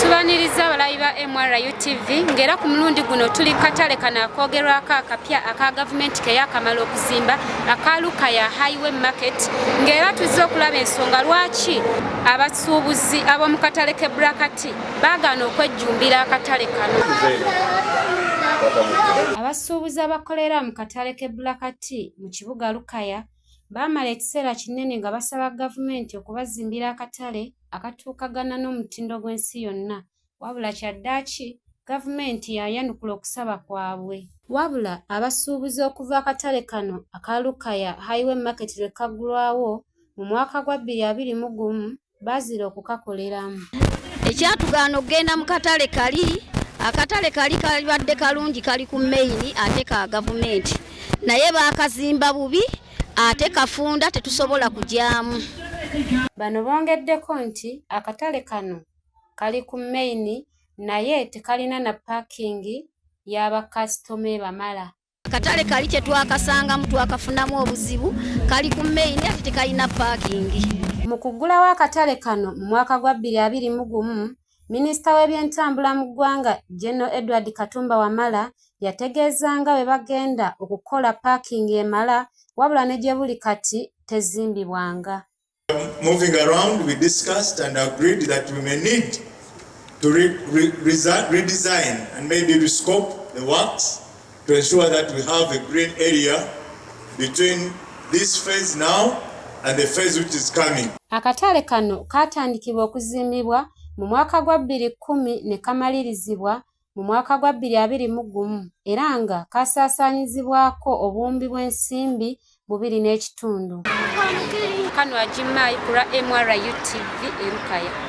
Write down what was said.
Tubaniriza abalabi ba MRU TV ngera ku mulundi guno tuli katale kana akoogerwako akapya aka gavumenti ke yakamala okuzimba Lukaya Highway Market ngera tuzze okulaba ensonga lwaki abasuubuzi ab'omu katale ke Blakati baagaana okwejjumbira akatale kano. Abasuubuzi abakolera mu katale ke Blakati mu kibuga Lukaya baamala ekiseera kinene nga basaba gavumenti okubazimbira akatale akatuukagana n'omutindo gw'ensi yonna, wabula kyaddaaki gavumenti yayanukula okusaba kwabwe. Wabula abasuubuzi okuva akatale kano aka Lukaya Highway Market lwe kaggulwawo mu mwaka gwa 2021 baazira okukakoleramu. Ekyatugaana okugenda mu katale kali, akatale kali kalibadde kalungi, kali ku main ate ka gavumenti, naye baakazimba bubi ate kafunda tetusobola kujyamu. Bano bongeddeko nti akatale kano kali ku main naye tekalina na parking y'abakasitome bamala. Akatale kali kye twakasangamu twakafunamu obuzibu, kali ku main ate tekalina parking. Mu kuggulawo akatale kano mu mwaka gwa 2021, Minisita w'ebyentambula mu ggwanga General Edward Katumba Wamala yategeezanga bwe bagenda okukola parking emala, wabula ne gye buli kati tezimbibwanga. Moving around, we discussed and agreed that we may need to redesign and maybe rescope the works to ensure that we have a green area between this phase now and the phase which is coming. Akatale kano katandikibwa okuzimbibwa mu mwaka gwa 2010 ne kamalirizibwa mu mwaka gwa 2021 era nga kasaasaanyizibwako obuwumbi bw'ensimbi 2.5. Kano Ajimayi ku lwa MRU TV Lukaya.